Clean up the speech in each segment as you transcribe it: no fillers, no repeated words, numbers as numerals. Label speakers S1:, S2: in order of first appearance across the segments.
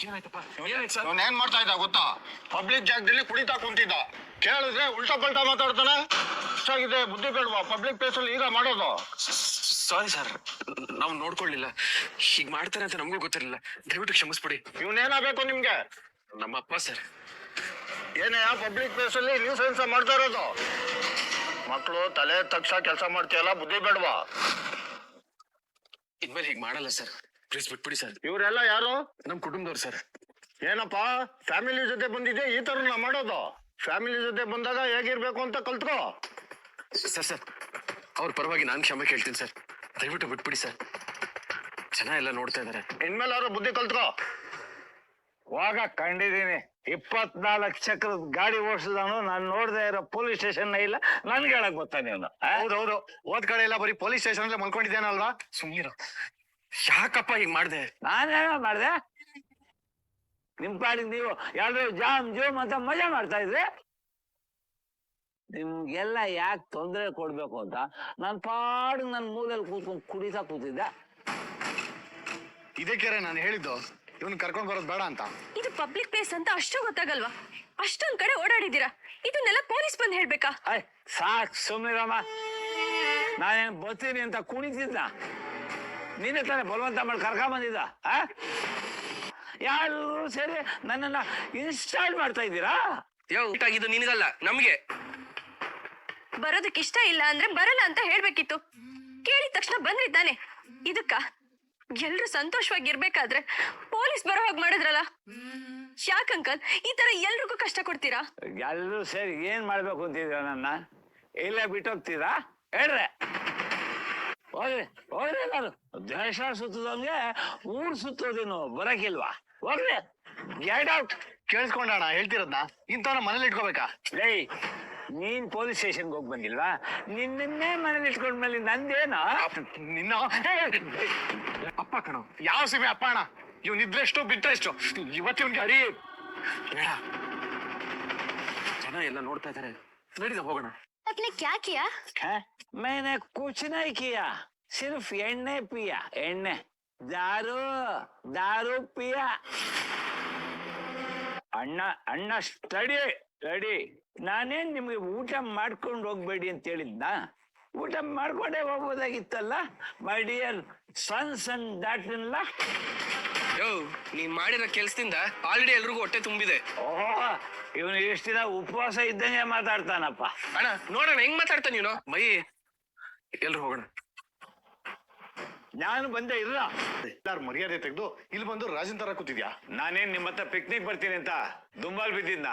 S1: ಏನಾಯ್ತಪ್ಪ? ಏನಾಯ್ತು ಸರ್?
S2: ಏನ್ ಮಾಡ್ತಾ ಇದ್ದ ಗೊತ್ತಾ? ಪಬ್ಲಿಕ್ ಜಾಗದಲ್ಲಿ ಕುಡಿತಾ ಕುಂತಿದ್ದ. ಕೇಳಿದ್ರೆ ಉಲ್ಟಾ ಪಲ್ಟಾ ಮಾತಾಡ್ತಾನೆ. ಇಷ್ಟಾಗಿದೆ, ಬುದ್ಧಿ ಬೇಡವಾ? ಪಬ್ಲಿಕ್ ಪ್ಲೇಸ್ ಅಲ್ಲಿ ಈಗ ಮಾಡೋದು?
S1: ಸಾರಿ ಸರ್, ನಾವು ನೋಡ್ಕೊಳ್ಳಿಲ್ಲ. ಹೀಗ್ ಮಾಡ್ತಾರೆ ಅಂತ ನಮಗೂ ಗೊತ್ತಿರಲಿಲ್ಲ. ದಯವಿಟ್ಟು ಕ್ಷಮಿಸ್ಬಿಡಿ.
S2: ಇವನೇನಾಗಬೇಕು ನಿಮ್ಗೆ?
S1: ನಮ್ಮ ಅಪ್ಪ ಸರ್.
S2: ಏನೇ ಪಬ್ಲಿಕ್ ಪ್ಲೇಸ್ ಅಲ್ಲಿ ನ್ಯೂಸೆನ್ಸ್ ಮಾಡ್ತಾ ಇರೋದು? ಮಕ್ಕಳು ತಲೆ ತಗ್ಸ ಕೆಲಸ ಮಾಡ್ತೀಯಲ್ಲ, ಬುದ್ಧಿ ಬೇಡವಾ?
S1: ಇನ್ಮೇಲೆ ಹೀಗ್ ಮಾಡಲ್ಲ ಸರ್. ಪ್ಲೀಸ್ ಬಿಟ್ಬಿಡಿ ಸರ್.
S2: ಇವರೆಲ್ಲ ಯಾರು?
S1: ನಮ್ ಕುಟುಂಬದವ್ರು ಸರ್.
S2: ಏನಪ್ಪಾ ಫ್ಯಾಮಿಲಿ ಜೊತೆ ಬಂದಿದ್ದೆ ಈ ತರ ಮಾಡೋದು? ಫ್ಯಾಮಿಲಿ ಜೊತೆ ಬಂದಾಗ ಹೇಗಿರ್ಬೇಕು ಅಂತ ಕಲ್ತ್ಕೋ.
S1: ಸರ್ ಅವ್ರ ಪರವಾಗಿ ನಾನು ಕ್ಷಮೆ ಕೇಳ್ತೀನಿ ಸರ್. ದಯವಿಟ್ಟು ಬಿಟ್ಬಿಡಿ ಸರ್. ಜನ ಎಲ್ಲ ನೋಡ್ತಾ ಇದಾರೆ.
S2: ಇನ್ಮೇಲೆ ಅವ್ರ ಬುದ್ಧಿ ಕಲ್ತ್ಕೋ.
S3: ವಾಗ ಕಂಡಿದ್ದೀನಿ 24 ಚಕ್ರದ ಗಾಡಿ ಓಡಿಸಿದವನು ನಾನು ನೋಡದೆ ಇರೋ ಪೊಲೀಸ್ ಸ್ಟೇಷನ್ ಇಲ್ಲ. ನನ್ಗೆ ಹೇಳಕ್ ಗೊತ್ತಾ ನೀನು?
S2: ಹೌದೌದು, ಹೋದ್ ಕಡೆ ಎಲ್ಲ ಬರೀ ಪೊಲೀಸ್ ಸ್ಟೇಷನ್ ಅಲ್ಲೇ ಮಲ್ಕೊಂಡಿದ್ದೇನಲ್ವಾ?
S1: ಸುಮ್ನಿರು. ಯಾಕಪ್ಪ ಹೀಗ್ ಮಾಡ್ದೆ?
S3: ನಾನೇನ ಮಾಡ್ದೆ? ನಿಮ್ ಪಾಡಿಗೆ ನೀವು ಯಾವ್ದು ಜಾಮ್ ಜೂಮ್ ಅಂತ ಮಜಾ ಮಾಡ್ತಾ ಇದ್ರಿ. ನಿಮ್ಗೆಲ್ಲ ಯಾಕೆ ತೊಂದರೆ ಕೊಡ್ಬೇಕು ಅಂತ ನನ್ ಪಾಡಿಗೆ ನನ್ ಮೂಲೆಯಲ್ಲಿ ಕೂತ್ಕೊಂಡು ಕುಡಿತಾ ಕೂತಿದ್ದೆ.
S2: ಇದಕ್ಕೆ ನಾನು ಹೇಳಿದ್ದು ಇವನ್ ಕರ್ಕೊಂಡ್ ಬರೋದು ಬೇಡ ಅಂತ.
S4: ಇದು ಪಬ್ಲಿಕ್ ಪ್ಲೇಸ್ ಅಂತ ಅಷ್ಟು ಗೊತ್ತಾಗಲ್ವಾ? ಅಷ್ಟೊಂದ್ ಕಡೆ ಓಡಾಡಿದೀರಾ, ಇದನ್ನೆಲ್ಲ ಪೊಲೀಸ್ ಬಂದ್ ಹೇಳ್ಬೇಕಾ?
S3: ಸಾಕ್ ಸುಮ್ನಿರಮ್ಮ. ನಾನೇನ್ ಬರ್ತೀನಿ ಅಂತ ಕುಣಿತಿದ್ದ? ನೀನೇ ತಾನೇ ಬಲವಂತ ಮಾಡಿ ಕರ್ಕೊಂಡ್ ಬಂದಿದ್ದ? ಯಾರು ಸೇರಿ ನನ್ನನ್ನ ಇನ್ಸ್ಟಾಲ್ ಮಾಡ್ತಾ ಇದ್ದೀರಾ?
S1: ಇದು ನಿನಗಲ್ಲ, ನಮ್ಗೆ.
S4: ಬರೋದಕ್ಕೆ ಇಷ್ಟ ಇಲ್ಲ ಅಂದ್ರೆ ಬರಲ್ಲ ಅಂತ ಹೇಳ್ಬೇಕಿತ್ತು. ಕೇಳಿದ ತಕ್ಷಣ ಬಂದ್ರಿ ತಾನೆ. ಇದಕ್ಕ ಎಲ್ರು ಸಂತೋಷವಾಗಿರ್ಬೇಕಾದ್ರೆ ಪೊಲೀಸ್ ಬರೋ ಹಾಗೆ ಮಾಡಿದ್ರಲ್ಲ. ಯಾಕಂಕಲ್ ಈ ತರ ಎಲ್ರಿಗೂ ಕಷ್ಟ ಕೊಡ್ತೀರಾ?
S3: ಎಲ್ಲರೂ ಸೇರಿ ಏನ್ ಮಾಡ್ಬೇಕು ಅಂತಿದ್ರ? ನನ್ನ ಇಲ್ಲೇ ಬಿಟ್ಟೋಗ್ತೀರಾ? ಹೇಳ್ರೆ ಹೋಗ್ರಿ ಹೋಗ್ರಿ. ನಾನು ದೇಶ ಸುತ್ತೋದಂಗೆ ಊರ್ ಸುತ್ತೋದೇನು ಬರಕಿಲ್ವಾ? ಹೋಗ್ರಿ, ಗೆಟ್ ಔಟ್.
S2: ಕೇಳಿಸ್ಕೊಂಡಣ ಹೇಳ್ತಿರೋದ್ನ? ಇಂಥವ್ನ ಮನೇಲಿ ಇಟ್ಕೋಬೇಕಾ?
S3: ಲೇ, ನೀನ್ ಪೊಲೀಸ್ ಸ್ಟೇಷನ್ಗೆ ಹೋಗಿ ಬಂದಿಲ್ವಾ? ನಿನ್ನೇ ಮನೇಲಿ ಇಟ್ಕೊಂಡ್ಮೇಲೆ ನಂದೇನ?
S2: ನಿನ್ನ ಅಪ್ಪ ಕಣ. ಯಾವ ಸೀಮೆ ಅಪ್ಪ ಅಣ್ಣ? ಇವ್ನಿದ್ರೆಷ್ಟು ಬಿಟ್ರೆಷ್ಟು? ಇವತ್ತಿವ್ನಿಗೆ ಅರಿ
S1: ಬೇಡ. ಜನ ಎಲ್ಲ ನೋಡ್ತಾ ಇದಾರೆ. ನಡೀದ ಹೋಗೋಣ.
S4: आपने क्या किया?
S3: मैंने कुछ नहीं किया, सिर्फ ಎಣ್ಣೆ पिया. ಎಣ್ಣೆ, दारू दारू पिया. ಅಣ್ಣ ಅಣ್ಣ ಸ್ಟಡಿ ರೆಡಿ. ನಾನೇನ್ ನಿಮ್ಗೆ ಊಟ ಮಾಡ್ಕೊಂಡು ಹೋಗ್ಬೇಡಿ ಅಂತ ಹೇಳಿದ್ನ? ಊಟ ಮಾಡ್ಕೊಂಡೇ ಹೋಗ್ಬೋದಾಗಿತ್ತಲ್ಲ ಮೈ ಡಿಯರ್ ಸನ್ಸ್ ಅಂಡ್ ಡಾಟರ್‌ಇನ್-ಲಾ.
S1: ನೀನ್ ಮಾಡಿರೋ ಕೆಲ್ಸದಿಂದ ಆಲ್ರೆಡಿ ಎಲ್ರಿಗೂ ಹೊಟ್ಟೆ ತುಂಬಿದೆ.
S3: ಓಹ್, ಇವನು ಎಷ್ಟು ದಿನ ಉಪವಾಸ ಇದ್ದಂಗೆ ಮಾತಾಡ್ತಾನಪ್ಪ.
S1: ಅಣ್ಣ ನೋಡೋಣ ಹೆಂಗ್ ಮಾತಾಡ್ತಾನ ನೀನು. ಮೈ ಎಲ್ರು ಹೋಗೋಣ.
S3: ನಾನು ಬಂದೆ ಇಲ್ಲ.
S2: ಎಲ್ಲಾರು ಮರ್ಯಾದೆ ತೆಗೆದು ಇಲ್ಲಿ ಬಂದು ರಾಜನ್ ತರ ಕೂತಿದ್ಯಾ?
S3: ನಾನೇನ್ ನಿಮ್ಮ ಹತ್ರ ಪಿಕ್ನಿಕ್ ಬರ್ತೀನಿ ಅಂತ ದುಂಬಾಲ್ ಬಿದ್ದಿದ್ನ?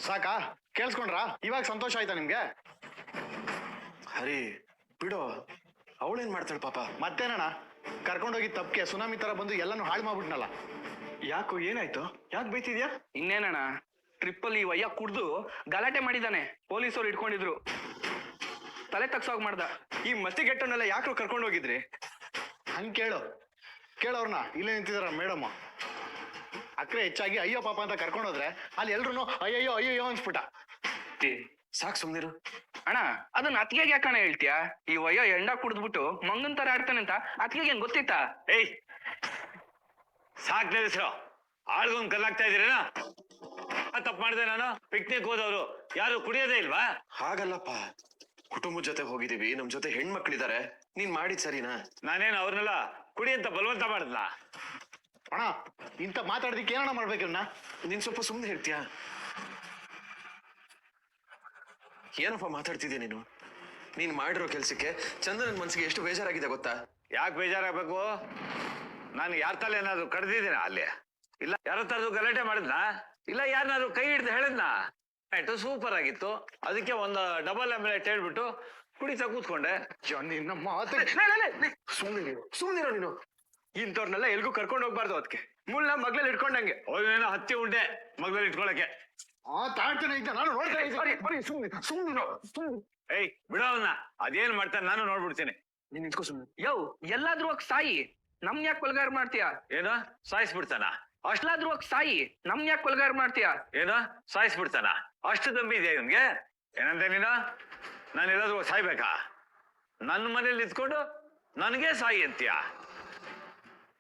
S2: ಸಾಕಾ? ಕೇಳಿಸ್ಕೊಂಡ್ರಾ? ಇವಾಗ ಸಂತೋಷ ಆಯ್ತಾ ನಿಮ್ಗೆ?
S1: ಹರಿ ಬಿಡು, ಅವಳೇನ್ ಮಾಡ್ತಾಳೆ ಪಾಪ.
S2: ಮತ್ತೇನಣ್ಣ, ಕರ್ಕೊಂಡೋಗಿ ತಪ್ಪಿಗೆ ಸುನಾಮಿ ತರ ಬಂದು ಎಲ್ಲಾನು ಹಾಳು ಮಾಡ್ಬಿಟ್ನಲ್ಲ.
S1: ಯಾಕೋ ಏನಾಯ್ತು? ಯಾಕೆ ಬೈತಿದ್ಯಾ? ಇನ್ನೇನಣ್ಣ, ಟ್ರಿಪ್ ಅಲ್ಲಿ ವಯ್ಯ ಕುಡ್ದು ಗಲಾಟೆ ಮಾಡಿದಾನೆ. ಪೊಲೀಸರು ಇಟ್ಕೊಂಡಿದ್ರು. ತಲೆ ತಗ್ಸೋಗ್ ಮಾಡ್ದ. ಈ ಮತ್ತಿಗೆಟ್ಟವನ್ನೆಲ್ಲ ಯಾಕೆ ಕರ್ಕೊಂಡು ಹೋಗಿದ್ರಿ?
S2: ಹಂಗ್ ಕೇಳೋರ್ನ. ಇಲ್ಲೇ ನಿಂತಿದಾರ ಮೇಡಮ್. ಅಕ್ರೆ ಹೆಚ್ಚಾಗಿ ಅಯ್ಯೋ ಪಾಪ ಅಂತ ಕರ್ಕೊಂಡೋದ್ರೆ ಅಲ್ಲಿ ಎಲ್ರು ಅಯ್ಯಯ್ಯೋ ಅಯ್ಯಯ್ಯೋ ಅನ್ಸ್ಬಿಟ್ಟ.
S1: ಸಾಕ್ ಸುಮ್ನಿರು. ಅಣ್ಣ ಅದನ್ನ ಅತ್ತಿಗೆಗೆ ಯಾಕಣ್ಣ ಹೇಳ್ತೀಯಾ? ಈ ವಯ್ಯ ಎಂಡ ಕುಡ್ದ್ಬಿಟ್ಟು ಮಂಗನ್ ತರ ಆಡ್ತಾನೆ ಅಂತ ಅತ್ತಿಗೆಗೆ ಏನ್ ಗೊತ್ತಿತ್ತಾ?
S3: ಏಯ್, ಸಾಕ್ ನಿಲ್ಲಿಸ್ರು. ಆಳ್ಗೊಂದ್ ಕಲ್ಲಾಗ್ತಾ ಇದೀರೇನ? ತಪ್ಪು ಮಾಡಿದೆ ನಾನು? ಪಿಕ್ನಿಕ್ ಹೋದವ್ರು ಯಾರು ಕುಡಿಯೋದೇ ಇಲ್ವಾ?
S1: ಹಾಗಲ್ಲಪ್ಪ, ಕುಟುಂಬದ ಜೊತೆ ಹೋಗಿದೀವಿ, ನಮ್ ಜೊತೆ ಹೆಣ್ಮಕ್ಳಿದಾರೆ. ನೀನ್ ಮಾಡಿದ್ ಸರಿನಾ?
S3: ನಾನೇನು ಅವ್ರನ್ನೆಲ್ಲ ಕುಡಿ ಅಂತ ಬಲವಂತ ಮಾಡಿದ್ನ?
S2: ಅಣ್ಣ, ಇಂತ ಮಾತಾಡೋದಕ್ಕೆ ಏನಣ್ಣ ಮಾಡ್ಬೇಕನ್ನ?
S1: ನೀನ್ ಸ್ವಲ್ಪ ಸುಮ್ನೆ ಹೇಳ್ತೀಯಾ? ಏನಪ್ಪ ಮಾತಾಡ್ತಿದ್ಯಾ ನೀನು? ನೀನ್ ಮಾಡಿರೋ ಕೆಲ್ಸಕ್ಕೆ ಚಂದನನ್ ಮನ್ಸಿಗೆ ಎಷ್ಟು ಬೇಜಾರಾಗಿದೆ ಗೊತ್ತಾ?
S3: ಯಾಕೆ ಬೇಜಾರಾಗಬೇಕು? ನಾನು ಯಾರ ತಲೆ ಏನಾದ್ರು ಕಡ್ದಿದ್ದೀನ ಅಲ್ಲಿ? ಇಲ್ಲ ಯಾರ ತರದು ಗಲಾಟೆ ಮಾಡಿದ್ನ? ಇಲ್ಲ ಯಾರನ್ನಾದ್ರು ಕೈ ಹಿಡ್ದು ಹೇಳಿದ್ನ? ಆಯ್ತು, ಸೂಪರ್ ಆಗಿತ್ತು. ಅದಕ್ಕೆ ಒಂದು ಡಬಲ್ ಆಮ್ಲೆಟ್ ಹೇಳ್ಬಿಟ್ಟು ಕುಡಿತಾ ಕೂತ್ಕೊಂಡೆ.
S2: ನಿನ್ನ ಮಾತು
S1: ಸುಮ್ನಿರೋ ನೀನು. ಇಂಥವ್ರನ್ನೆಲ್ಲ ಎಲ್ಗೂ ಕರ್ಕೊಂಡು ಹೋಗ್ಬಾರ್ದು. ಅದಕ್ಕೆ ಮುಳ್ಳ ಮಗ್ಳಲ್ಲಿ ಇಟ್ಕೊಂಡಂಗೆ
S3: ಹೋಗಿನ ಹತ್ತಿ ಉಂಡೆ ಮಗದಲ್ಲಿ ಇಟ್ಕೊಳಕ್ಕೆ.
S2: ತಾಳ್ತಾನೆ ಇದ್ದ, ನಾನು ನೋಡ್ತಾ ಇದ್ದೀನಿ.
S1: ಸುಮ್ನಿರೋ.
S3: ಏಯ್ ಬಿಡೋವನ್ನ, ಅದೇನ್ ಮಾಡ್ತಾನೆ ನಾನು ನೋಡ್ಬಿಡ್ತೀನಿ.
S1: ನೀನ್ ನಿಂತ್ಕೋ ಸುಮ್ನೆ. ಯೋ, ಎಲ್ಲಾದ್ರೂ ಹೋಗ್ ಸಾಯಿ, ನಮ್ ಯಾಕೆ ಕೊಲ್ಗಾರ ಮಾಡ್ತೀಯಾ?
S3: ಏನೋ ಸಾಯಿಸ್ಬಿಡ್ತಾನ?
S1: ಅಷ್ಟಾದ್ರೂ ಹೋಗ್ ಸಾಯಿ, ನಮ್ ಯಾಕೆ ಕೊಲ್ಗಾರ ಮಾಡ್ತೀಯಾ?
S3: ಏನೋ ಸಾಯಿಸ್ಬಿಡ್ತಾನ? ಅಷ್ಟು ದಂಬಿ ಇದೆಯಾ ಇವನ್ಗೆ? ಏನಂತ ನೀನು? ನಾನು ಎಲ್ಲಾದ್ರೂ ಸಾಯ್ಬೇಕಾ? ನನ್ನ ಮನೇಲಿ ನಿಂತ್ಕೊಂಡು ನನಗೆ ಸಾಯಿ ಅಂತೀಯ?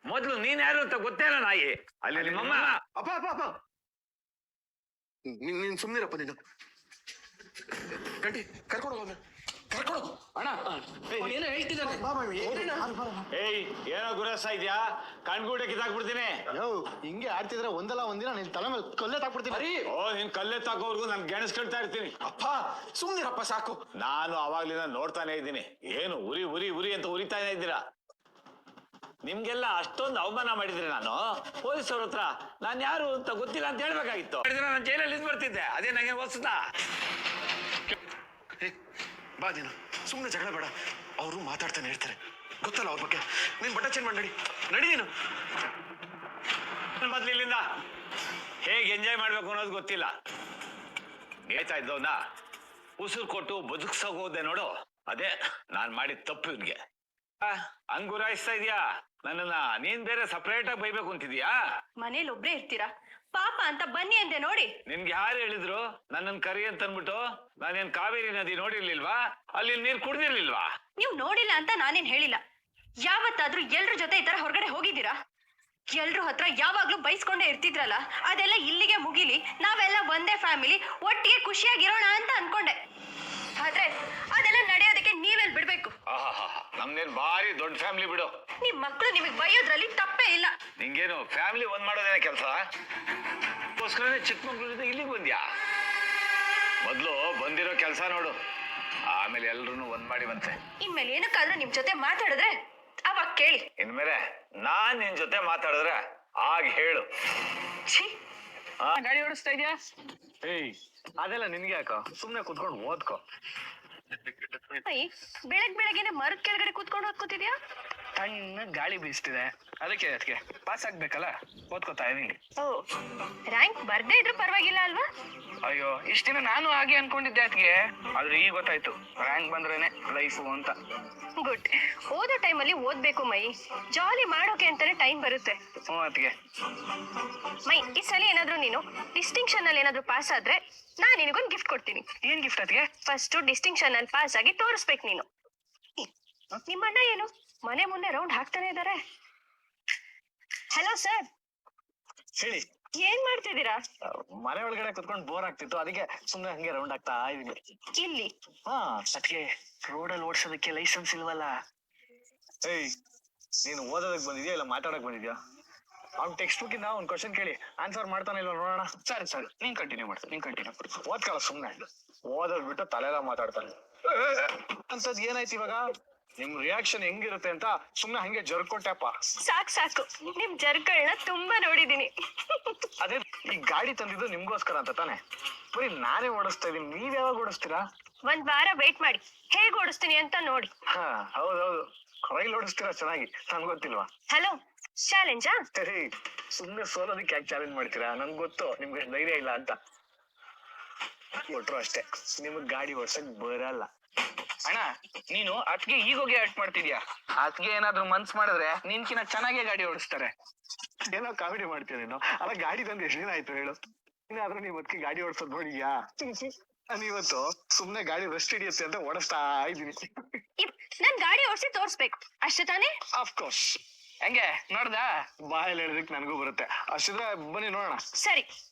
S3: ಮೊದ್ಲು ನೀನ್ ಯಾರು ಅಂತ ಗೊತ್ತೇನ ನಾಯಿ ಅಲ್ಲಿ ನಿಮ್ಮಮ್ಮ.
S1: ಅಪ್ಪ ಅಪ್ಪ ಅಪ್ಪ ನೀನ್ ಸುಮ್ನಿರಪ್ಪ ನೀನು. ಗಂಟಿ ಕರ್ಕೊಂಡು ಹೋಗ, ಕರ್ಕೊಂಡು ಹೋಗು. ಅಣ್ಣ ಏನೋ ಹೇಳ್ತಿದ್ದಾನೆ.
S3: ಏಯ್ ಏನೋ ಗುರಸ ಇದ್ಯಾ? ಕಣ್ಗೂಡೆ ಕಿತ್ತಾಕ್ಬಿಡ್ತೀನಿ.
S2: ಯೋ ಹಿಂಗೆ ಆಡ್ತಿದ್ರೆ ಒಂದಲ್ಲ ಒಂದಿನ ನಿನ್ ತಲೆ ಮೇಲೆ ಕಲ್ಲೆ ತಾಕ್ಬಿಡ್ತೀನಿ.
S1: ಅರಿ
S3: ಓ ನಿನ್ ಕಲ್ಲೆ ತಾಕೋರ್ಗು ನಾನು ಗೆಣಸ್ಕೊಳ್ತಾ ಇರ್ತೀನಿ.
S1: ಅಪ್ಪ ಸುಮ್ನಿರಪ್ಪ ಸಾಕು.
S3: ನಾನು ಅವಾಗ್ಲಿಂದ ನೋಡ್ತಾನೆ ಇದ್ದೀನಿ. ಏನು ಉರಿ ಉರಿ ಉರಿ ಅಂತ ಉರಿತಾನೆ ಇದ್ದೀರಾ. ನಿಮ್ಗೆಲ್ಲ ಅಷ್ಟೊಂದು ಅವಮಾನ ಮಾಡಿದ್ರೆ ನಾನು ಪೊಲೀಸವ್ರ ಹತ್ರ ನಾನು ಯಾರು ಅಂತ ಗೊತ್ತಿಲ್ಲ ಅಂತ ಹೇಳ್ಬೇಕಾಗಿತ್ತು. ನಾನು ಜೈಲಲ್ಲಿ ಇದ್ ಬರ್ತಿದ್ದೆ. ಅದೇ ನಂಗೆ ಹೊಸದಾ?
S1: ಬಾ ನೀನು ಸುಮ್ಮನೆ ಜಗಳ ಬೇಡ. ಅವರು ಮಾತಾಡ್ತಾನೆ ಇರ್ತಾರೆ, ಗೊತ್ತಲ್ಲ ಅವ್ರ ಬಗ್ಗೆ. ನೀನ್ ಬಟ್ಟೆ ಚೇಂಜ್ ಮಾಡಿ ನಡಿ, ನಡಿ ನೀನು.
S3: ಮೊದ್ಲು ಇಲ್ಲಿಂದ ಹೇಗೆ ಎಂಜಾಯ್ ಮಾಡ್ಬೇಕು ಅನ್ನೋದು ಗೊತ್ತಿಲ್ಲ. ನೇತಾ ಇದ್ದವನ್ನ ಉಸಿರು ಕೊಟ್ಟು ಬದುಕ್ಸೋಗೋದೆ ನೋಡು, ಅದೇ ನಾನ್ ಮಾಡಿದ ತಪ್ಪು ಇವ್ನಿಗೆ. ಹಂಗುರಾಯಿಸ್ತಾ ಇದೀಯಾ ನನ್ನನ್ನ? ನೀನ್ ಬೇರೆ ಸಪರೇಟ್ ಆಗಿ ಬೈಬೇಕು ಅಂತಿದ್ಯಾ?
S4: ಮನೇಲಿ ಒಬ್ರೇ ಇರ್ತೀರಾ, ಪಾಪ ಅಂತ ಬನ್ನಿ ಅಂದೆ ನೋಡಿ.
S3: ನಿನ್ಗೆ ಯಾರು ಹೇಳಿದ್ರು ನನ್ನನ್ ಕರಿ ಅಂತ ಅನ್ಬಿಟ್ಟು? ನಾನೇನ್ ಕಾವೇರಿ ನದಿ ನೋಡಿರ್ಲಿಲ್ವಾ? ಅಲ್ಲಿ ನೀರ್ ಕುಡ್ದಿರ್ಲಿಲ್ವಾ?
S4: ನೀವು ನೋಡಿಲ್ಲ ಅಂತ ನಾನೇನ್ ಹೇಳಿಲ್ಲ. ಯಾವತ್ತಾದ್ರೂ ಎಲ್ರ ಜೊತೆ ಈ ತರ ಹೊರಗಡೆ ಹೋಗಿದ್ದೀರಾ? ಎಲ್ರ ಹತ್ರ ಯಾವಾಗ್ಲೂ ಬೈಸ್ಕೊಂಡೇ ಇರ್ತಿದ್ರಲ್ಲ, ಅದೆಲ್ಲ ಇಲ್ಲಿಗೆ ಮುಗಿಲಿ, ನಾವೆಲ್ಲ ಒಂದೇ ಫ್ಯಾಮಿಲಿ, ಒಟ್ಟಿಗೆ ಖುಷಿಯಾಗಿರೋಣ ಅಂತ ಅನ್ಕೊಂಡೆ. ಆದ್ರೆ ಅದೆಲ್ಲ ನಡೆಯೋದಕ್ಕೆ ನೀವೆಲ್ ಬಿಡ್ಬೇಕು.
S3: ನಮ್ದೇನ್ ಭಾರಿ ದೊಡ್ಡ ಫ್ಯಾಮಿಲಿ ಬಿಡು.
S4: ನಿಮ್ ಮಕ್ಳು ನಿಮಗ್ ಬೈಯೋದ್ರಲ್ಲಿ ತಪ್ಪೇ ಇಲ್ಲ.
S3: ನಿಂಗೇನು ಫ್ಯಾಮಿಲಿ ಒಂದ್ ಮಾಡೋದೇನೆ ಕೆಲಸ? ಅದಕ್ಕೋಸ್ಕರನೇ ಚಿಕ್ಕಮಂಗ್ಳೂರಿಂದ ಇಲ್ಲಿಗೆ ಬಂದ್ಯಾ? ಮೊದ್ಲು ಬಂದಿರೋ ಕೆಲಸ ನೋಡು, ಆಮೇಲೆ ಎಲ್ರು ಒಂದ್ ಮಾಡಿ ಬಂತೆ.
S4: ಇನ್ಮೇಲೆ ಏನಕ್ಕಾದ್ರೂ ನಿಮ್ ಜೊತೆ ಮಾತಾಡಿದ್ರೆ ಅವಾಗ ಕೇಳಿ.
S3: ಇನ್ಮೇಲೆ ನಾನ್ ನಿನ್ ಜೊತೆ ಮಾತಾಡಿದ್ರೆ ಆಗ ಹೇಳು.
S1: ಗಾಡಿ ಓಡಿಸ್ತಾ ಇದ್ಯಾ?
S2: ಏಯ್ ಅದೆಲ್ಲ ನಿನ್ಗೆ ಯಾಕೋ, ಸುಮ್ನೆ ಕುತ್ಕೊಂಡು ಓದ್ಕೋ.
S4: ಬೆಳಗ್ಗೆನೆ ಮರದ ಕೆಳಗಡೆ ಕೂತ್ಕೊಂಡು ಓದ್ಕೋತಿದ್ಯಾ?
S1: ತಣ್ಣ ಗಾಳಿ ಬೀಸ್ತಿದೆ, ಅದಕ್ಕೆ ಪಾಸ್ ಆಗ್ಬೇಕಲ್ಲ, ಓದ್ಕೋತಾ ಇದೀನಿ.
S4: ಓ, ರ್ಯಾಂಕ್ ಬರ್ದೇ ಇದ್ರೂ ಪರವಾಗಿಲ್ಲ ಅಲ್ವಾ?
S1: ಅಯ್ಯೋ ಇಷ್ಟ ದಿನ ನಾನು ಹಾಗೆ ಅನ್ಕೊಂಡಿದ್ದೆ ಅದಕ್ಕೆ, ಆದ್ರೆ ಈಗ ಗೊತ್ತಾಯ್ತು ರ್ಯಾಂಕ್ ಬಂದ್ರೇನೆ ಲೈಫು ಅಂತ.
S4: ಗುಡ್. ಓದೋ ಟೈಮಲ್ಲಿ ಓದ್ಬೇಕು ಮೈ, ಜಾಲಿ ಮಾಡೋಕೆ ಅಂತಾನೆ ಟೈಮ್ ಬರುತ್ತೆ.
S1: ಅದಕ್ಕೆ
S4: ಮೈ, ಈ ಸಲ ಏನಾದ್ರೂ ನೀನು ಡಿಸ್ಟಿಂಕ್ಷನ್ ಅಲ್ಲಿ ಏನಾದ್ರೂ ಪಾಸ್ ಆದ್ರೆ ನಾನ್ ನಿನಗೊಂದು ಗಿಫ್ಟ್ ಕೊಡ್ತೀನಿ.
S1: ಏನ್ ಗಿಫ್ಟ್ ಅದಕ್ಕೆ?
S4: ಫಸ್ಟ್ ಡಿಸ್ಟಿಂಕ್ಷನ್ ಅಲ್ಲಿ ಪಾಸ್ ಆಗಿ ತೋರಿಸ್ಬೇಕು ನೀನು. ನಿಮ್ಮಣ್ಣ ಏನು ಮನೆ ಮುಂದೆ ರೌಂಡ್ ಹಾಕ್ತಾನೆ ಇದಾರೆ. ಹಲೋ ಸರ್,
S2: ಹೇಳಿ.
S4: ಏನ್ ಮಾಡ್ತಿದ್ದೀರಾ?
S2: ಮನೆ ಒಳಗಡೆ ಕುತ್ಕೊಂಡು ಬೋರ್ ಆಗ್ತಿತ್ತು, ಅದಕ್ಕೆ ಸುಮ್ನೆ ಹಂಗೆ ರೌಂಡ್ ಆಗ್ತಾ ಇದೀನಿ.
S4: ಇಲ್ಲಿ
S1: ಅದಕ್ಕೆ ರೋಡಲ್ಲಿ ಓಡಿಸೋದಕ್ಕೆ ಲೈಸೆನ್ಸ್ ಇಲ್ವಲ್ಲ.
S2: ಏಯ್ ನೀನು ಓದೋದಕ್ ಬಂದಿದ್ಯಾ ಇಲ್ಲ ಮಾತಾಡಕ್ ಬಂದಿದ್ಯಾ? ಅವ್ನ್ ಟೆಕ್ಸ್ಟ್ ಬುಕ್ ಇಂದ ಒಂದ್ ಕ್ವಶನ್ ಕೇಳಿ ಆನ್ಸರ್ ಮಾಡ್ತಾನೆ ಇಲ್ಲ ನೋಡೋಣ.
S1: ಸರಿ ನೀನ್ ಕಂಟಿನ್ಯೂ ಮಾಡ್ತೀನಿ, ನೀನ್ ಕಂಟಿನ್ಯೂ ಕೊಡು.
S2: ಓದ್ಕಲ್ಲ ಸುಮ್ನೆ, ಓದೋದ್ ಬಿಟ್ಟು ತಲೆಲ್ಲ ಮಾತಾಡ್ತಾನೆ. ಅಂತದ್ ಏನಾಯ್ತು ಇವಾಗ? ನಿಮ್ ರಿಯಾಕ್ಷನ್ ಹೆಂಗಿರುತ್ತೆ ಅಂತ ಸುಮ್ನೆ ಹಂಗೆ ಜರ್ಕೊಟ್ಟೆಪ್ಪ.
S4: ಸಾಕು, ನಿಮ್ ಜರ್ಗಳನ್ನ ತುಂಬಾ ನೋಡಿದೀನಿ.
S2: ಅದೇ ಈ ಗಾಡಿ ತಂದಿದ್ದು ನಿಮ್ಗೋಸ್ಕರ ಅಂತ ತಾನೆ? ಬರೀ ನಾನೇ ಓಡಿಸ್ತಾ ಇದೀನಿ, ನೀವ್ ಯಾವಾಗ ಓಡಿಸ್ತೀರಾ?
S4: ಒಂದ್ ವಾರ ವೇಟ್ ಮಾಡಿ, ಹೇಗ್ ಓಡಿಸ್ತೀನಿ ಅಂತ ನೋಡಿ.
S2: ಹಾ ಹೌದೌದು, ರೈಲ್ ಓಡಿಸ್ತೀರಾ ಚೆನ್ನಾಗಿ, ನನ್ಗೆ ಗೊತ್ತಿಲ್ವಾ?
S4: ಹಲೋ, ಚಾಲೆಂಜಾ?
S2: ಸರಿ, ಸುಮ್ನೆ ಸೋಲೋದಕ್ಕೆ ಯಾಕೆ ಚಾಲೆಂಜ್ ಮಾಡ್ತೀರಾ? ನನ್ಗೆ ಗೊತ್ತು ನಿಮ್ಗೆ ಧೈರ್ಯ ಇಲ್ಲ ಅಂತ. ಕೊಟ್ರು ಅಷ್ಟೇ, ನಿಮಗ್ ಗಾಡಿ ಓಡ್ಸಕ್ ಬರಲ್ಲ.
S1: ಅಣ್ಣ ನೀನು ಅತ್ಗೆ ಈಗೋಗಿ ಆಕ್ಟ್ ಮಾಡ್ತಿದ್ಯಾ. ಅತ್ಗೆ ಏನಾದ್ರು ಮನ್ಸ್ ಮಾಡಿದ್ರೆ ನಿನ್ಕಿನ ಚೆನ್ನಾಗೇ ಗಾಡಿ ಓಡಿಸ್ತಾರೆ.
S2: ಏನೋ ಕಾಮಿಡಿ ಮಾಡ್ತೀಯ ನೀನು. ಅಲ್ಲ ಗಾಡಿ ತಂದು ಎಷ್ಟು ದಿನ ಆಯ್ತು ಹೇಳು? ಇನ್ನಾದ್ರೂ ನೀವ್ ಅದಕ್ಕೆ ಗಾಡಿ ಓಡಿಸೋದ್ ನೋಡಿದ್ಯಾ? ನಾನಿವತ್ತು ಸುಮ್ನೆ ಗಾಡಿ ರೆಸ್ಟ್ ಹಿಡಿಯುತ್ತೆ ಅಂತ ಓಡಿಸ್ತಾ ಇದೀನಿ.
S4: ನನ್ ಗಾಡಿ ಓಡಿಸಿ ತೋರ್ಸ್ಬೇಕು ಅಷ್ಟೇ ತಾನೇ?
S2: ಆಫ್ಕೋರ್ಸ್.
S1: ಹೆಂಗೆ ನೋಡ್ದಾ?
S2: ಬಾಯಲ್ಲಿ ಹೇಳಿದಕ್ಕೆ ನನಗೂ ಬರುತ್ತೆ. ಅಷ್ಟಿದ್ರೆ ಬನ್ನಿ ನೋಡೋಣ.
S4: ಸರಿ,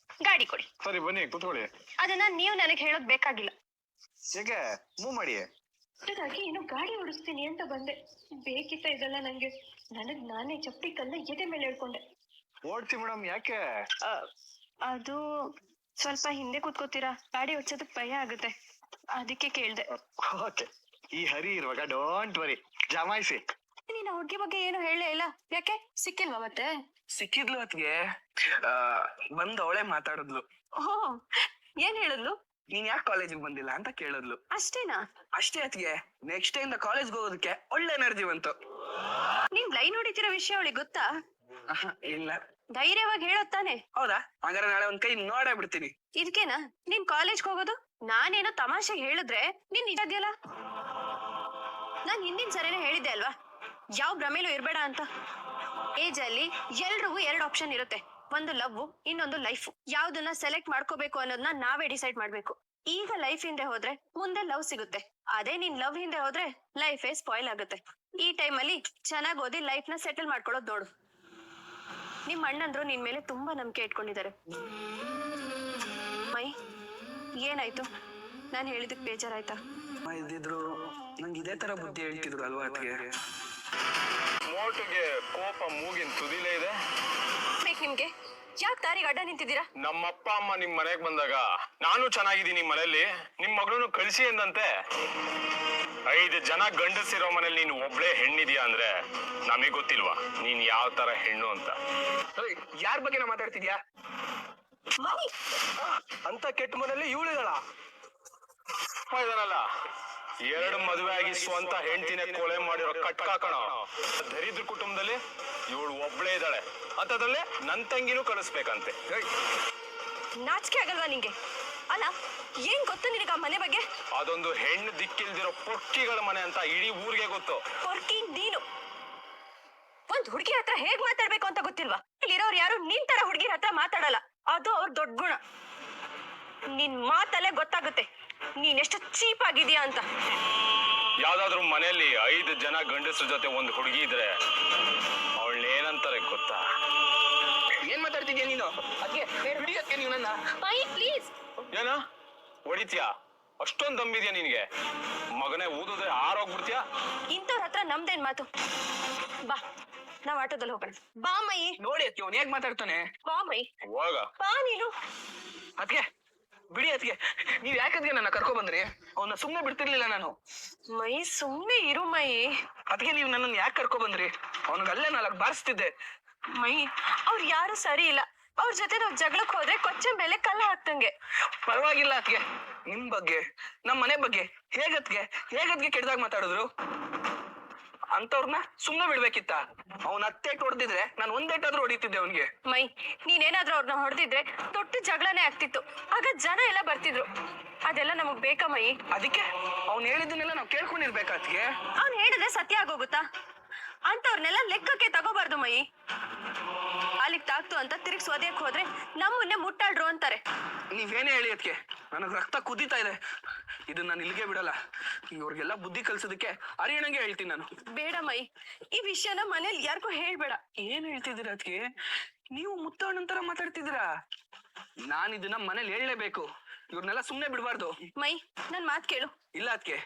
S4: ಗಾಡಿ ಕೊಡಿ.
S2: ಸರಿ ಬನ್ನಿ ಕೂತ್ಕೊಳ್ಳಿ.
S4: ಅದನ್ನ ನೀವು ನನಗೆ ಹೇಳೋದ್ ಬೇಕಾಗಿಲ್ಲ.
S2: ಹೇಗೆ ಮೂವ್ ಮಾಡಿ.
S4: ಹಾಗಾಗಿ ಏನು ಗಾಡಿ ಓಡಿಸ್ತೀನಿ ಅಂತ ಬಂದೆ. ಬೇಕಿತ್ತ ಇದೆಲ್ಲ ನಂಗೆ? ನನಗ್ ನಾನೇ ಚಪ್ಪಲಿ ಕಲ್ಲ ಎದೆ ಮೇಲೆ ಹೇಳ್ಕೊಂಡೆ.
S2: ಓಡ್ತಿ ಮೇಡಮ್, ಯಾಕೆ?
S4: ಅದು ಸ್ವಲ್ಪ ಹಿಂದೆ ಕೂತ್ಕೋತೀರಾ, ಗಾಡಿ ಓಡ್ಸೋದಕ್ ಭಯ ಆಗುತ್ತೆ, ಅದಕ್ಕೆ ಕೇಳ್ದೆ.
S2: ಓಕೆ, ಈ ಹರಿ ಇರುವಾಗ ಡೋಂಟ್ ವರಿ, ಜಮಾಯಿಸಿ.
S4: ನೀನ್ ಹುಡ್ಗಿ ಬಗ್ಗೆ ಏನು ಹೇಳಲೇ ಇಲ್ಲ, ಯಾಕೆ? ಸಿಕ್ಕಿಲ್ವಾ ಮತ್ತೆ?
S1: ಸಿಕ್ಕಿದ್ಲು ಅತ್ಗೆ, ಬಂದು ಅವಳೇ ಮಾತಾಡಿದ್ಲು.
S4: ಓಹೋ, ಏನ್ ಹೇಳಿದ್ಲು?
S1: ನೀನ್ ಯಾಕೆ ಕಾಲೇಜಿಗೆ ಬಂದಿಲ್ಲ ಅಂತ ಕೇಳಿದ್ಲು.
S4: ಅಷ್ಟೇನಾ?
S1: ಅಷ್ಟೇ ಅತ್ಗೆ, ನೆಕ್ಸ್ಟ್ ಟೈಮ್ ಕಾಲೇಜ್ಗೆ ಹೋಗೋದಕ್ಕೆ ಒಳ್ಳೆ ಎನರ್ಜಿ ಬಂತು.
S4: ನೀನ್ ಲೈನ್ ಹೊಡಿತಿರೋ ವಿಷಯ ಅವಳಿಗೆ ಗೊತ್ತಾ?
S1: ಇಲ್ಲ.
S4: ಧೈರ್ಯವಾಗಿ ಹೇಳತ್ತಾನೆ.
S1: ಹೌದಾ? ಹಾಗಾದ್ರೆ ನಾಳೆ ಒಂದ್ ಕೈ ನೋಡೇ ಬಿಡ್ತೀನಿ.
S4: ಇದಕ್ಕೇನಾ ನೀನ್ ಕಾಲೇಜ್ಗೆ ಹೋಗೋದು? ನಾನೇನೋ ತಮಾಷೆಗೆ ಹೇಳಿದ್ರೆ ನೀನ್ ನಿಜ ಇದೆಯಲ್ಲ. ನಾನ್ ಹಿಂದಿನ ಸರಿನೇ ಹೇಳಿದ್ದೆ ಅಲ್ವಾ, ಯಾವ ಭ್ರಮೇಲೂ ಇರ್ಬೇಡ ಅಂತ. ಏಜ್ ಅಲ್ಲಿ ಎಲ್ರಿಗೂ 2 ಆಪ್ಷನ್ ಇರುತ್ತೆ, ಒಂದು ಲವ್, ಇನ್ನೊಂದು ಲೈಫ್. ಯಾವ್ದನ್ನ ಸೆಲೆಕ್ಟ್ ಮಾಡ್ಕೋಬೇಕು ಅನ್ನೋದನ್ನ ನಾವೇ ಡಿಸೈಡ್ ಮಾಡ್ಬೇಕು. ಈಗ ಲೈಫ್ ಹಿಂದೆ ಹೋದ್ರೆ ಮುಂದೆ ಲವ್ ಸಿಗುತ್ತೆ, ಅದೇ ನೀನ್ ಲವ್ ಹಿಂದೆ ಹೋದ್ರೆ ಲೈಫೇ ಸ್ಪಾಯ್ಲ್ ಆಗುತ್ತೆ. ಈ ಟೈಮ್ ಅಲ್ಲಿ ಚೆನ್ನಾಗ್ ಓದಿ ಲೈಫ್ ನ ಸೆಟಲ್ ಮಾಡ್ಕೊಳ್ಳೋದು ನೋಡು. ನಿಮ್ ಅಣ್ಣಂದ್ರು ನಿನ್ ಮೇಲೆ ತುಂಬಾ ನಂಬಿಕೆ ಇಟ್ಕೊಂಡಿದ್ದಾರೆ. ಮೈ, ಏನಾಯ್ತು? ನಾನು ಹೇಳಿದಕ್ ಬೇಜಾರಾಯ್ತಾ?
S1: ಇದ್ದಿದ್ರು ನಂಗೆ ಇದೇ ತರ ಬುದ್ಧಿ ಹೇಳ್ತಿದ್ರು ಅಲ್ವಾ ಅತ್ಗೆ?
S5: ಮೋಟುಗೆ ಕೋಪ ಮೂಗಿನ ತುದಿಲೇ ಇದೆ.
S4: ಬೇಕು ನಿಮ್ಗೆ? ಯಾಕೆ ದಾರಿಗೆ ಅಡ್ಡ ನಿಂತಿದ್ದೀರಾ?
S5: ನಮ್ಮಪ್ಪ ಅಮ್ಮ ನಿಮ್ ಮನೆಗ್ ಬಂದಾಗ ನಾನು ಚೆನ್ನಾಗಿದ್ದೀನಿ ಮನೇಲಿ, ನಿಮ್ ಮಗಳನ್ನು ಕಳಿಸಿ ಎಂದಂತೆ. 5 ಜನ ಗಂಡಸಿರೋ ಮನೇಲಿ ನೀನು ಒಬ್ಳೆ ಹೆಣ್ಣಿದ್ಯಾ ಅಂದ್ರೆ ನಮಗ್ ಗೊತ್ತಿಲ್ವಾ ನೀನ್ ಯಾವ ತರ ಹೆಣ್ಣು ಅಂತ?
S1: ಯಾರ ಬಗ್ಗೆ ಮಾತಾಡ್ತಿದ್ಯಾ? ಅಂತ ಕೆಟ್ಟ ಮನೇಲಿ ಇವಳಿಗಳ
S5: ಇದನಲ್ಲ 2 ಮದುವೆ ಆಗಿ ಸ್ವಂತ ಹೆಂಡತಿನೇ ಕೊಲೆ ಮಾಡಿರೋ ಕಟ್ಕಾಕಣ ದರಿದ್ರ ಕುಟುಂಬದಲ್ಲಿ ಇವಳು ಒಬ್ಳೇ ಇದ್ದಾಳೆ. ಅಂತದ್ರಲ್ಲಿ ನನ್ ತಂಗಿನೂ ಕಳಿಸ್ಬೇಕಂತೆ.
S4: ನಾಚಿಕೆ ಆಗಲ್ವಾ ನಿಂಗೆ? ಅಲ್ಲ, ಏನ್ ಗೊತ್ತು ನಿನಗ ಮನೆ ಬಗ್ಗೆ?
S5: ಅದೊಂದು ಹೆಣ್ಣು ದಿಕ್ಕಿಲ್ದಿರೋ ಪೊಕ್ಕಿಗಳ ಮನೆ ಅಂತ ಇಡೀ ಊರಿಗೆ ಗೊತ್ತು.
S4: ಪೊರ್ಕಿ ನೀನು. ಒಂದ್ ಹುಡುಗಿ ಹತ್ರ ಹೇಗ್ ಮಾತಾಡ್ಬೇಕು ಅಂತ ಗೊತ್ತಿಲ್ವಾ? ಇಲ್ಲಿರೋರು ಯಾರು ನಿನ್ ತರ ಹುಡುಗಿರ ಹತ್ರ ಮಾತಾಡಲ್ಲ. ಅದು ಅವ್ರ ದೊಡ್ಡ ಗುಣ. ನಿನ್ ಮಾತಲ್ಲೇ ಗೊತ್ತಾಗುತ್ತೆ ನೀನೆಷ್ಟು ಚೀಪ್ ಆಗಿದ್ಯಾ ಅಂತ.
S5: ಯಾವ್ದಾದ್ರು ಮನೆಯಲ್ಲಿ 5 ಜನ ಗಂಡಸ್ರ ಜೊತೆ ಒಂದು ಹುಡುಗಿ ಇದ್ರೆ ಅವಳನ್ನೇನಂತಾರೆ ಗೊತ್ತಾ?
S1: ಏನ್ ಮಾತಾಡ್ತಿದ್ಯಾ ನೀನು? ಅದ್ಕೆ ಬಿಡಿಯಕ್ಕೆ ನೀವು ನನ್ನ.
S4: ಪ್ಲೀಸ್.
S5: ಏನ ಹೊಡಿತ್ಯಾ? ಅಷ್ಟೊಂದ್ ದಮ್ಮಿದ್ಯಾ ನಿನ್ಗೆ? ಮಗನೇ ಊದಿದ್ರೆ ಆರೋಗ್ಬಿಡ್ತೀಯಾ?
S4: ಇಂಥವ್ರ ಹತ್ರ ನಮ್ದೇನ್ ಮಾತು? ಬಾ, ನಾವ್ ಆಟೋದಲ್ಲಿ ಹೋಗೋಣ. ಬಾ ಮೈ.
S1: ನೋಡಿ ಅತ್ಗೆ ಅವ್ನು ಹೇಗ್ ಮಾತಾಡ್ತಾನೆ.
S4: ಬಾ ಮೈ.
S5: ಹೋಗ.
S4: ಬಾ ನೀನು.
S1: ಅದ್ಕೆ ಬಿಡಿ ಅದ್ಕೆ. ನೀವ್ ಯಾಕದ್ಗೆ ನನ್ನ ಕರ್ಕೊ ಬಂದ್ರಿ? ಅವನ್ನ ಸುಮ್ನೆ ಬಿಡ್ತಿರ್ಲಿಲ್ಲ ನಾನು.
S4: ಮೈ ಸುಮ್ನೆ ಇರು ಮೈ.
S1: ಅದಕ್ಕೆ ನೀವು ನನ್ನನ್ನು ಯಾಕೆ ಕರ್ಕೊ ಬಂದ್ರಿ? ಅವನಿಗೆ ಅಲ್ಲೇ 4 ಬಾರಿಸ್ತಿದ್ದೆ.
S4: ಮೈ, ಅವ್ರು ಯಾರು ಸರಿ ಇಲ್ಲ. ಅವ್ರ ಜೊತೆ ನಾವ್ ಜಗಳಕ್ಕೆ ಹೋದ್ರೆ ಕೊಚ್ಚೆ ಮೇಲೆ ಕಲ್ಲ ಹಾಕ್ತಂಗೆ.
S1: ಪರವಾಗಿಲ್ಲ ಅದ್ಗೆ. ನಿಮ್ ಬಗ್ಗೆ, ನಮ್ ಮನೆ ಬಗ್ಗೆ ಹೇಗದ್ಗೆ ಕೆಟ್ಟದಾಗ ಮಾತಾಡಿದ್ರು? ಅಂತವ್ರನ್ನ ಸುಮ್ನೆ ಬಿಡ್ಬೇಕಿತ್ತ? ಅವ್ನ ಅತ್ತೇಟ್ ಹೊಡೆದಿದ್ರೆ ನಾನು ಒಂದೇಟಾದ್ರೂ ಹೊಡಿತಿದ್ದೆ ಅವನ್ಗೆ.
S4: ಮೈ, ನೀನೇನಾದ್ರೂ ಅವ್ರನ್ನ ಹೊಡೆದಿದ್ರೆ ದೊಡ್ಡ ಜಗಳನೇ ಆಗ್ತಿತ್ತು. ಆಗ ಜನ ಎಲ್ಲ ಬರ್ತಿದ್ರು. ಅದೆಲ್ಲ ನಮಗ್ ಬೇಕಾ ಮೈ?
S1: ಅದಕ್ಕೆ ಅವ್ನು ಹೇಳಿದ್ದನ್ನೆಲ್ಲ ನಾವು ಕೇಳ್ಕೊಂಡಿರ್ಬೇಕಾದ್ಗೆ.
S4: ಅವ್ನ್ ಹೇಳಿದ್ರೆ ಸತ್ಯ ಆಗೋಗುತ್ತಾ? ಅಂತವ್ರನ್ನೆಲ್ಲ ಲೆಕ್ಕಕ್ಕೆ ತಗೋಬಾರ್ದು ಮೈ. ಅಲ್ಲಿಗ್ ತಾಕ್ತು ಅಂತ ತಿರುಗಿ ಸೋದಕ್ ಹೋದ್ರೆ ನಮ್ಮನ್ನೇ ಮುಟ್ಟಾಳ್ರು ಅಂತಾರೆ.
S1: ನೀವೇನೇ ಹೇಳಿ ಅದಕ್ಕೆ, ನನಗ್ ರಕ್ತ ಕುದೀತಾ ಇದೆ. ಇದನ್ನ ನಾನು ಇಲ್ಲಿಗೆ ಬಿಡಲ್ಲ. ಇವ್ರಿಗೆಲ್ಲ ಬುದ್ಧಿ ಕಲ್ಸೋದಕ್ಕೆ ಅರಿಯಣಂಗೆ ಹೇಳ್ತೀನಿ ನಾನು.
S4: ಬೇಡ ಮೈ, ಈ ವಿಷಯನ ಮನೇಲಿ ಯಾರಿಗೂ ಹೇಳ್ಬೇಡ.
S1: ಏನ್ ಹೇಳ್ತಿದ್ದೀರಾ ಅದಕ್ಕೆ? ನೀವು ಮುತ್ತಣ್ಣಂತರ ಮಾತಾಡ್ತಿದ್ದೀರಾ? ನಾನು ಇದನ್ನ ಮನೇಲಿ ಹೇಳಲೇಬೇಕು. ಇವ್ರನ್ನೆಲ್ಲ ಸುಮ್ನೆ ಬಿಡಬಾರ್ದು.
S4: ಮೈ, ನನ್ ಮಾತ್ ಕೇಳು.
S1: ಇಲ್ಲ ಅದಕ್ಕೆ,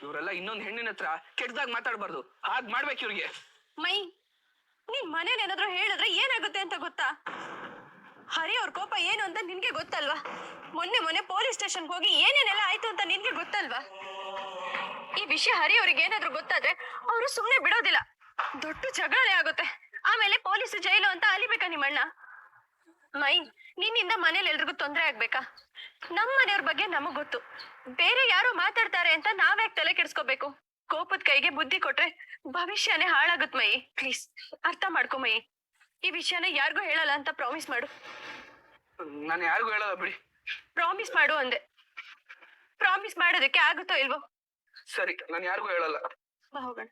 S1: ಇವರೆಲ್ಲ ಇನ್ನೊಂದ್ ಹೆಣ್ಣಿನ ಹತ್ರ ಕೆಟ್ಟದಾಗ ಮಾತಾಡ್ಬಾರ್ದು. ಹಾಗ್ ಮಾಡ್ಬೇಕು ಇವ್ರಿಗೆ.
S4: ಮೈ, ನೀನ್ ಮನೇಲಿ ಏನಾದ್ರು ಹೇಳಿದ್ರೆ ಏನಾಗುತ್ತೆ ಅಂತ ಗೊತ್ತಾ? ಹರಿ ಅವ್ರ ಕೋಪ ಏನು ಅಂತ ನಿನ್ಗೆ ಗೊತ್ತಲ್ವಾ? ಮೊನ್ನೆ ಪೊಲೀಸ್ ಸ್ಟೇಷನ್ ಹೋಗಿ ಏನೇನೆಲ್ಲ ಆಯ್ತು ಅಂತ ನಿನ್ಗೆ ಗೊತ್ತಲ್ವಾ? ಈ ವಿಷಯ ಹರಿ ಅವ್ರಿಗೆ ಏನಾದ್ರು ಗೊತ್ತಾದ್ರೆ ಅವರು ಸುಮ್ನೆ ಬಿಡೋದಿಲ್ಲ. ದೊಡ್ಡ ಜಗಳನೇ ಆಗುತ್ತೆ. ಆಮೇಲೆ ಪೊಲೀಸ್ ಜೈಲು ಅಂತ ಅಲಿಬೇಕಾ ನಿಮ್ಮಣ್ಣ? ಮೈ, ನಿನ್ನಿಂದ ಮನೇಲಿ ಎಲ್ರಿಗೂ ತೊಂದ್ರೆ ಆಗ್ಬೇಕಾ? ನಮ್ಮ ಮನೆಯವ್ರ ಬಗ್ಗೆ ನಮಗ್ ಗೊತ್ತು. ಬೇರೆ ಯಾರೋ ಮಾತಾಡ್ತಾರೆ ಅಂತ ನಾವ್ಯಾಕೆ ತಲೆ ಕೆಡ್ಸ್ಕೋಬೇಕು? ಕೋಪದ ಕೈಗೆ ಬುದ್ಧಿ ಕೊಟ್ರೆ ಭವಿಷ್ಯನೇ ಹಾಳಾಗುತ್ ಮೈ. ಪ್ಲೀಸ್ ಅರ್ಥ ಮಾಡ್ಕೊ ಮೈ. ಈ ವಿಷಯನ ಯಾರಿಗೂ ಹೇಳಲ್ಲ ಅಂತ ಪ್ರಾಮಿಸ್ ಮಾಡು.
S1: ನಾನು ಯಾರಿಗೂ ಹೇಳಲ್ಲ ಬಿಡಿ.
S4: ಪ್ರಾಮಿಸ್ ಮಾಡು ಅಂದೆ. ಪ್ರಾಮಿಸ್ ಮಾಡೋದಕ್ಕೆ ಆಗುತ್ತೋ ಇಲ್ವೋ?
S1: ಸರಿ, ನಾನು ಯಾರಿಗೂ ಹೇಳಲ್ಲ.
S4: ಬಾ ಹೋಗೋಣ.